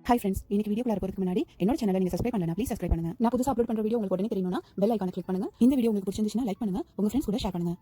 Hi friends, இன்னைக்கு வீடியோக்குள்ள போறதுக்கு முன்னாடி என்னோட சேனலை நீங்க சப்ஸ்கிரைப் பண்ணலனா ப்ளீஸ் சப்ஸ்கிரைப் பண்ணுங்க. நான் புதுசா அப்லோட் பண்ற வீடியோ உங்களுக்கு உடனே தெரியணும்னா பெல் ஐகானை கிளிக் பண்ணுங்க. இந்த வீடியோ உங்களுக்கு பிடிச்சிருந்துச்சுனா லைக் பண்ணுங்க, உங்க ஃப்ரெண்ட்ஸ் கூட ஷேர் பண்ணுங்க.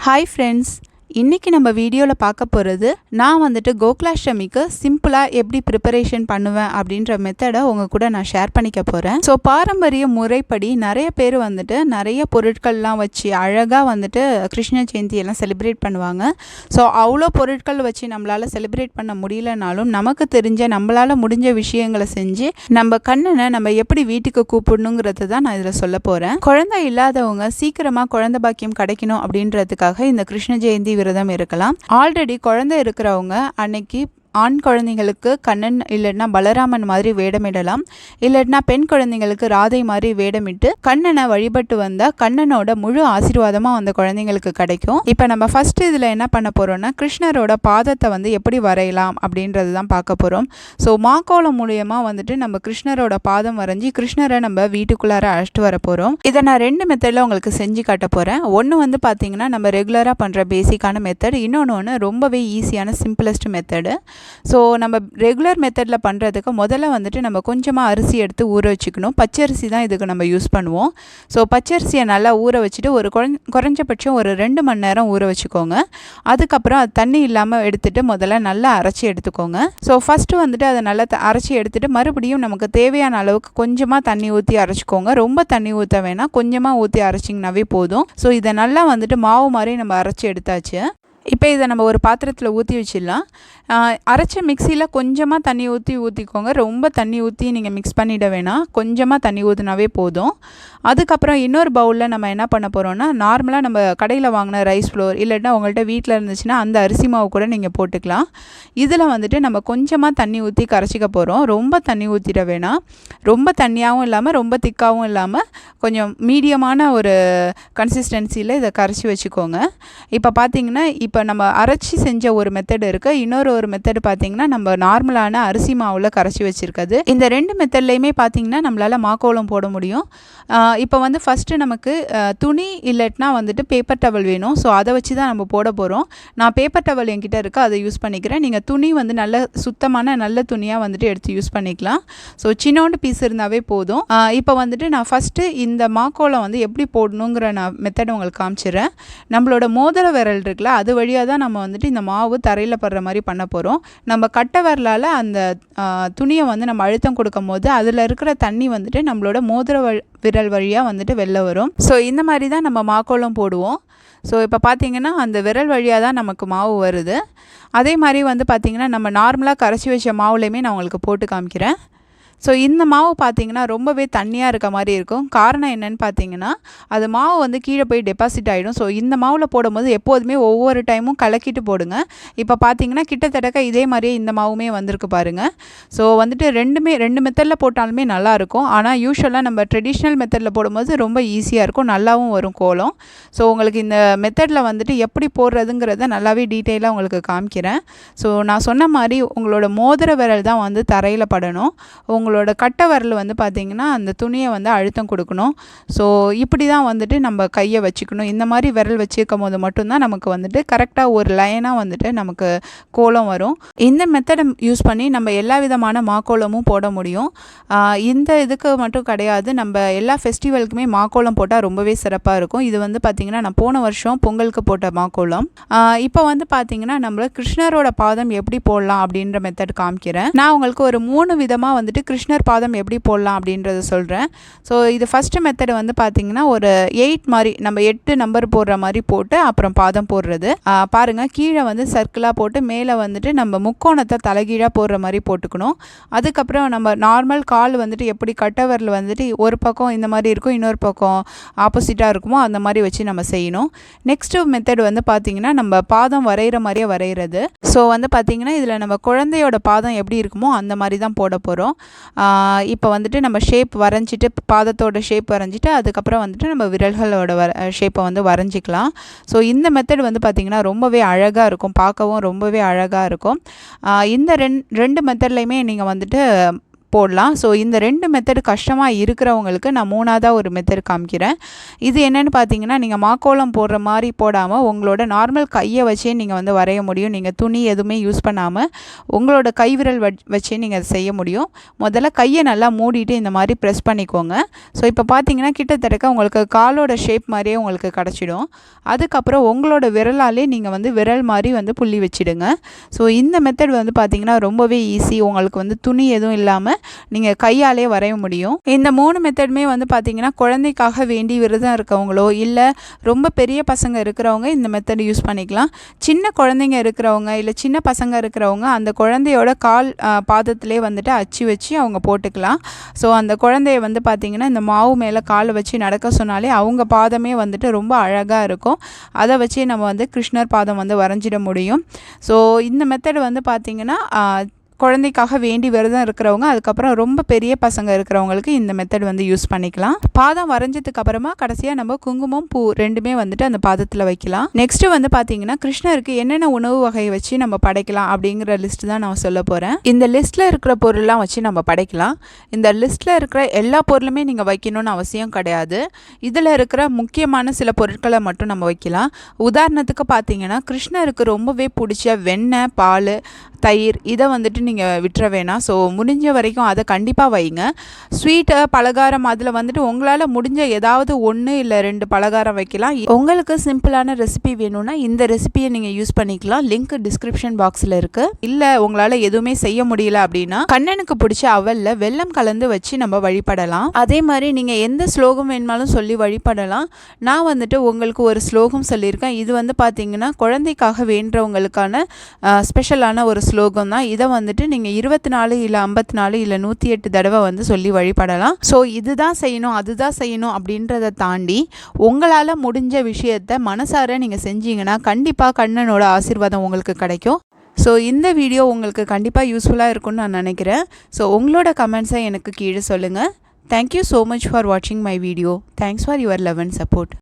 ஹாய் ஃப்ரெண்ட்ஸ், இன்றைக்கி நம்ம வீடியோவில் பார்க்க போகிறது நான் வந்துட்டு கோகுலாஷ்டமிக்கு சிம்பிளாக எப்படி ப்ரிப்பரேஷன் பண்ணுவேன் அப்படின்ற மெத்தடை உங்கள் கூட நான் ஷேர் பண்ணிக்க போகிறேன். ஸோ பாரம்பரிய முறைப்படி நிறைய பேர் வந்துட்டு நிறைய பொருட்கள்லாம் வச்சு அழகாக வந்துட்டு கிருஷ்ண ஜெயந்தி எல்லாம் செலிப்ரேட் பண்ணுவாங்க. ஸோ அவ்வளோ பொருட்கள் வச்சு நம்மளால் செலிப்ரேட் பண்ண முடியலனாலும் நமக்கு தெரிஞ்ச நம்மளால் முடிஞ்ச விஷயங்களை செஞ்சு நம்ம கண்ணனை நம்ம எப்படி வீட்டுக்கு கூப்பிடணுங்கிறது தான் நான் இதில் சொல்ல போகிறேன். குழந்தை இல்லாதவங்க சீக்கிரமாக குழந்தை பாக்கியம் கிடைக்கணும் அப்படின்றதுக்காக இந்த கிருஷ்ண ஜெயந்தி விரதம் இருக்கலாம். ஆல்ரெடி குழந்தை இருக்கிறவங்க அன்னைக்கு ஆண் குழந்தைங்களுக்கு கண்ணன் இல்லைன்னா பலராமன் மாதிரி வேடமிடலாம், இல்லைன்னா பெண் குழந்தைங்களுக்கு ராதை மாதிரி வேடமிட்டு கண்ணனை வழிபட்டு வந்தால் கண்ணனோட முழு ஆசீர்வாதமாக அந்த குழந்தைங்களுக்கு கிடைக்கும். இப்போ நம்ம ஃபர்ஸ்ட் இதில் என்ன பண்ண போகிறோம்னா கிருஷ்ணரோட பாதத்தை வந்து எப்படி வரையலாம் அப்படின்றது தான் பார்க்க போகிறோம். ஸோ மாக்கோலம் மூலியமாக வந்துட்டு நம்ம கிருஷ்ணரோட பாதம் வரைஞ்சி கிருஷ்ணரை நம்ம வீட்டுக்குள்ளார அழைச்சிட்டு வர போகிறோம். இதை நான் 2 மெத்தடில் உங்களுக்கு செஞ்சு காட்ட போகிறேன். ஒன்று வந்து பார்த்திங்கன்னா நம்ம ரெகுலராக பண்ணுற பேசிக்கான மெத்தட், இன்னொன்று ரொம்பவே ஈஸியான சிம்பிளஸ்ட் மெத்தடு. ஸோ நம்ம ரெகுலர் மெத்தடில் பண்ணுறதுக்கு முதல்ல வந்துட்டு நம்ம கொஞ்சமாக அரிசி எடுத்து ஊற வச்சுக்கணும். பச்சரிசி தான் இதுக்கு நம்ம யூஸ் பண்ணுவோம். ஸோ பச்சரிசியை நல்லா ஊற வச்சுட்டு ஒரு குறைஞ்சபட்சம் ஒரு 2 மணி நேரம் ஊற வச்சுக்கோங்க. அதுக்கப்புறம் அது தண்ணி இல்லாமல் எடுத்துகிட்டு முதல்ல நல்லா அரைச்சி எடுத்துக்கோங்க. ஸோ ஃபஸ்ட்டு வந்துட்டு அதை நல்லா அரைச்சி எடுத்துகிட்டு மறுபடியும் நமக்கு தேவையான அளவுக்கு கொஞ்சமாக தண்ணி ஊற்றி அரைச்சிக்கோங்க. ரொம்ப தண்ணி ஊற்ற வேணாம், கொஞ்சமாக ஊற்றி அரைச்சிங்கனாவே போதும். ஸோ இதை நல்லா வந்துட்டு மாவு மாதிரி நம்ம அரைச்சி எடுத்தாச்சு. இப்போ இதை நம்ம ஒரு பாத்திரத்தில் ஊற்றி வச்சிடலாம். அரைச்ச மிக்சியில் கொஞ்சமாக தண்ணி ஊற்றிக்கோங்க. ரொம்ப தண்ணி ஊற்றி நீங்கள் மிக்ஸ் பண்ணிட வேணாம், கொஞ்சமாக தண்ணி ஊற்றினாவே போதும். அதுக்கப்புறம் இன்னொரு பவுலில் நம்ம என்ன பண்ண போகிறோம்னா நார்மலாக நம்ம கடையில் வாங்கின ரைஸ் ஃப்ளோர் இல்லைன்னா உங்கள்கிட்ட வீட்டில் இருந்துச்சுன்னா அந்த அரிசி மாவு கூட நீங்கள் போட்டுக்கலாம். இதில் வந்துட்டு நம்ம கொஞ்சமாக தண்ணி ஊற்றி கரைச்சிக்க போகிறோம். ரொம்ப தண்ணி ஊற்றிட வேணாம், ரொம்ப தண்ணியாகவும் இல்லாமல் ரொம்ப திக்காகவும் இல்லாமல் கொஞ்சம் மீடியமான ஒரு கன்சிஸ்டன்சியில் இதை கரைச்சி வச்சுக்கோங்க. இப்போ பார்த்தீங்கன்னா இப்போ நம்ம அரைச்சி செஞ்ச ஒரு மெத்தட் இருக்குது, இன்னொரு மெத்தட் பார்த்தீங்கன்னா நம்ம நார்மலான அரிசி மாவில் கரைச்சி வச்சுருக்குது. இந்த 2 மெத்தட்லேயுமே பார்த்தீங்கன்னா நம்மளால் மாக்கோலம் போட முடியும். இப்போ வந்து ஃபஸ்ட்டு நமக்கு துணி இல்லைன்னா வந்துட்டு பேப்பர் டவல் வேணும். ஸோ அதை வச்சு தான் நம்ம போட போகிறோம். நான் பேப்பர் டவல் என்கிட்ட இருக்குது, அதை யூஸ் பண்ணிக்கிறேன். நீங்கள் துணி வந்து நல்ல சுத்தமான நல்ல துணியாக வந்துட்டு எடுத்து யூஸ் பண்ணிக்கலாம். ஸோ சின்னோண்டு பீஸ் இருந்தாவே போதும். இப்போ வந்துட்டு நான் ஃபஸ்ட்டு இந்த மாக்கோலம் வந்து எப்படி போடணுங்கிற நான் மெத்தட் உங்களுக்கு காமிச்சிடுறேன். நம்மளோட மோதிர விரல் இருக்குல்ல, அது வழியாக தான் நம்ம வந்துட்டு இந்த மாவு தரையில் படுற மாதிரி பண்ண போகிறோம். நம்ம கட்டை விரலால் அந்த துணியை வந்து நம்ம அழுத்தம் கொடுக்கும் போது அதில் இருக்கிற தண்ணி வந்துட்டு நம்மளோட மோதிர விரல் வழியாக வந்துட்டு வெளில வரும். ஸோ இந்த மாதிரி தான் நம்ம மாக்கோலம் போடுவோம். ஸோ இப்போ பார்த்திங்கன்னா அந்த விரல் வழியாக தான் நமக்கு மாவு வருது. அதே மாதிரி வந்து பார்த்திங்கன்னா நம்ம நார்மலாக கரைச்சி வச்ச மாவுலேயுமே நான் உங்களுக்கு போட்டு காமிக்கிறேன். ஸோ இந்த மாவு பார்த்திங்கன்னா ரொம்பவே தண்ணியாக இருக்க மாதிரி இருக்கும். காரணம் என்னென்னு பார்த்தீங்கன்னா அது மாவு வந்து கீழே போய் டெபாசிட் ஆகிடும். ஸோ இந்த மாவில் போடும்போது எப்போதுமே ஒவ்வொரு டைமும் கலக்கிட்டு போடுங்க. இப்போ பார்த்தீங்கன்னா கிட்டத்தட்ட இதே மாதிரியே இந்த மாவுமே வந்திருக்கு பாருங்கள். ஸோ வந்துட்டு 2 மெத்தடில் போட்டாலுமே நல்லாயிருக்கும். ஆனால் யூஸ்வலாக நம்ம ட்ரெடிஷ்னல் மெத்தடில் போடும்போது ரொம்ப ஈஸியாக இருக்கும், நல்லாவும் வரும் கோலம். ஸோ உங்களுக்கு இந்த மெத்தடில் வந்துட்டு எப்படி போடுறதுங்கிறத நல்லாவே டீட்டெயிலாக உங்களுக்கு காமிக்கிறேன். ஸோ நான் சொன்ன மாதிரி உங்களோட மோதிர விரல் தான் வந்து தரையில் படணும். உங்களோட கட்டை விரல் வந்து பார்த்திங்கன்னா அந்த துணியை வந்து அழுத்தம் கொடுக்கணும். ஸோ இப்படி தான் வந்துட்டு நம்ம கையை வச்சுக்கணும். இந்த மாதிரி விரல் வச்சுருக்கும் போது மட்டும்தான் நமக்கு வந்துட்டு கரெக்டாக ஒரு லைனாக வந்துட்டு நமக்கு கோலம் வரும். இந்த மெத்தடை யூஸ் பண்ணி நம்ம எல்லா விதமான மாக்கோலமும் போட முடியும். இந்த இதுக்கு மட்டும் கிடையாது, நம்ம எல்லா ஃபெஸ்டிவலுக்குமே மாக்கோலம் போட்டால் ரொம்பவே சிறப்பாக இருக்கும். இது வந்து பார்த்திங்கன்னா நான் போன வருஷம் பொங்கலுக்கு போட்ட மாக்கோலம். இப்போ வந்து பார்த்திங்கன்னா நம்ம கிருஷ்ணரோட பாதம் எப்படி போடலாம் அப்படின்ற மெத்தட் காமிக்கிறேன். நான் உங்களுக்கு ஒரு 3 விதமாக வந்துட்டு கிருஷ்ணர் பாதம் எப்படி போடலாம் அப்படின்றத சொல்கிறேன். ஸோ இது ஃபஸ்ட்டு மெத்தடு வந்து பார்த்திங்கன்னா ஒரு 8 மாதிரி நம்ம 8 நம்பர் போடுற மாதிரி போட்டு அப்புறம் பாதம் போடுறது. பாருங்கள், கீழே வந்து சர்க்கிளாக போட்டு மேலே வந்துட்டு நம்ம முக்கோணத்தை தலைகீழாக போடுற மாதிரி போட்டுக்கணும். அதுக்கப்புறம் நம்ம நார்மல் கால் வந்துட்டு எப்படி கட்டை விரல் வந்துட்டு ஒரு பக்கம் இந்த மாதிரி இருக்கும், இன்னொரு பக்கம் ஆப்போசிட்டாக இருக்குமோ அந்த மாதிரி வச்சு நம்ம செய்யணும். நெக்ஸ்ட்டு மெத்தட் வந்து பார்த்திங்கன்னா நம்ம பாதம் வரைகிற மாதிரியே வரைகிறது. ஸோ வந்து பார்த்திங்கன்னா இதில் நம்ம குழந்தையோட பாதம் எப்படி இருக்குமோ அந்த மாதிரி தான் போட போகிறோம். இப்போ வந்துட்டு நம்ம ஷேப் வரைஞ்சிட்டு பாதத்தோட ஷேப் வரைஞ்சிட்டு அதுக்கப்புறம் வந்துட்டு நம்ம விரல்களோட ஷேப்பை வந்து வரைஞ்சிக்கலாம். ஸோ இந்த மெத்தட் வந்து பார்த்திங்கன்னா ரொம்பவே அழகாக இருக்கும், பார்க்கவும் ரொம்பவே அழகாக இருக்கும். இந்த 2 மெத்தட்லையுமே நீங்கள் வந்துட்டு போடலாம். ஸோ இந்த 2 மெத்தடு கஷ்டமாக இருக்கிறவங்களுக்கு நான் 3ஆவதாக ஒரு மெத்தட் காமிக்கிறேன். இது என்னென்னு பார்த்தீங்கன்னா, நீங்கள் மாக்கோலம் போடுற மாதிரி போடாமல் உங்களோட நார்மல் கையை வச்சே நீங்கள் வந்து வரைய முடியும். நீங்கள் துணி எதுவுமே யூஸ் பண்ணாமல் உங்களோட கைவிரல் வச்சே நீங்கள் அதை செய்ய முடியும். முதல்ல கையை நல்லா மூடிட்டு இந்த மாதிரி ப்ரெஸ் பண்ணிக்கோங்க. ஸோ இப்போ பார்த்தீங்கன்னா கிட்டத்தட்ட உங்களுக்கு காலோட ஷேப் மாதிரியே உங்களுக்கு கிடச்சிடும். அதுக்கப்புறம் உங்களோட விரலாலே நீங்கள் வந்து விரல் மாதிரி வந்து புள்ளி வச்சிடுங்க. ஸோ இந்த மெத்தட் வந்து பார்த்தீங்கன்னா ரொம்பவே ஈஸி. உங்களுக்கு வந்து துணி எதுவும் இல்லாமல் நீங்கள் கையாலே வரைய முடியும். இந்த 3 மெத்தடுமே வந்து பார்த்தீங்கன்னா குழந்தைக்காக வேண்டி விரதம் இருக்கவங்களோ இல்லை ரொம்ப பெரிய பசங்க இருக்கிறவங்க இந்த மெத்தட் யூஸ் பண்ணிக்கலாம். சின்ன குழந்தைங்க இருக்கிறவங்க இல்லை சின்ன பசங்க இருக்கிறவங்க அந்த குழந்தையோட கால் பாதத்திலே வந்துட்டு அச்சு வச்சு அவங்க போட்டுக்கலாம். ஸோ அந்த குழந்தைய வந்து பார்த்திங்கன்னா இந்த மாவு மேலே காலை வச்சு நடக்க சொன்னாலே அவங்க பாதமே வந்துட்டு ரொம்ப அழகாக இருக்கும். அதை வச்சு நம்ம வந்து கிருஷ்ணர் பாதம் வந்து வரைஞ்சிட முடியும். ஸோ இந்த மெத்தட் வந்து பார்த்திங்கன்னா குழந்தைக்காக வேண்டி விரதம் இருக்கிறவங்க, அதுக்கப்புறம் ரொம்ப பெரிய பசங்க இருக்கிறவங்களுக்கு இந்த மெத்தட் வந்து யூஸ் பண்ணிக்கலாம். பாதம் வரைஞ்சதுக்கு அப்புறமா கடைசியாக நம்ம குங்குமம் பூ 2மே வந்துட்டு அந்த பாதத்தில் வைக்கலாம். நெக்ஸ்ட்டு வந்து பார்த்தீங்கன்னா கிருஷ்ணருக்கு என்னென்ன உணவு வகையை வச்சு நம்ம படைக்கலாம் அப்படிங்கிற லிஸ்ட் தான் நான் சொல்ல போகிறேன். இந்த லிஸ்ட்டில் இருக்கிற பொருள்லாம் வச்சு நம்ம படைக்கலாம். இந்த லிஸ்ட்டில் இருக்கிற எல்லா பொருளுமே நீங்கள் வைக்கணும்னு அவசியம் கிடையாது. இதில் இருக்கிற முக்கியமான சில பொருட்களை மட்டும் நம்ம வைக்கலாம். உதாரணத்துக்கு பார்த்தீங்கன்னா கிருஷ்ணருக்கு ரொம்பவே பிடிச்ச வெண்ணெய், பால், தயிர் இதை வந்துட்டு நீங்கள் விட்டுற வேணாம். ஸோ முடிஞ்ச வரைக்கும் அதை கண்டிப்பாக வைங்க. ஸ்வீட்டு, பலகாரம் அதில் வந்துட்டு உங்களால் முடிஞ்ச ஏதாவது 1 இல்லை 2 பலகாரம் வைக்கலாம். உங்களுக்கு சிம்பிளான ரெசிபி வேணும்னா இந்த ரெசிபியை நீங்கள் யூஸ் பண்ணிக்கலாம். லிங்க் டிஸ்கிரிப்ஷன் பாக்ஸில் இருக்குது. இல்லை உங்களால் எதுவுமே செய்ய முடியல அப்படின்னா கண்ணனுக்கு பிடிச்ச அவலில் வெல்லம் கலந்து வச்சு நம்ம வழிபடலாம். அதே மாதிரி நீங்கள் எந்த ஸ்லோகம் வேணுமாலும் சொல்லி வழிபடலாம். நான் வந்துட்டு உங்களுக்கு ஒரு ஸ்லோகம் சொல்லியிருக்கேன். இது வந்து பார்த்தீங்கன்னா குழந்தைக்காக வேண்டவங்களுக்கான ஸ்பெஷலான ஒரு ஸ்லோகம் தான். இதை வந்துட்டு நீங்கள் 24 இல்லை 54 இல்லை 108 தடவை வந்து சொல்லி வழிபடலாம். ஸோ இதுதான் செய்யணும் அதுதான் செய்யணும் அப்படின்றத தாண்டி உங்களால் முடிஞ்ச விஷயத்த மனசார நீங்கள் செஞ்சீங்கன்னா கண்டிப்பாக கண்ணனோட ஆசீர்வாதம் உங்களுக்கு கிடைக்கும். ஸோ இந்த வீடியோ உங்களுக்கு கண்டிப்பாக யூஸ்ஃபுல்லாக இருக்கும்னு நான் நினைக்கிறேன். ஸோ உங்களோட கமெண்ட்ஸை எனக்கு கீழே சொல்லுங்கள். தேங்க்யூ ஸோ மச் ஃபார் வாட்சிங் my video. Thanks for your love and support.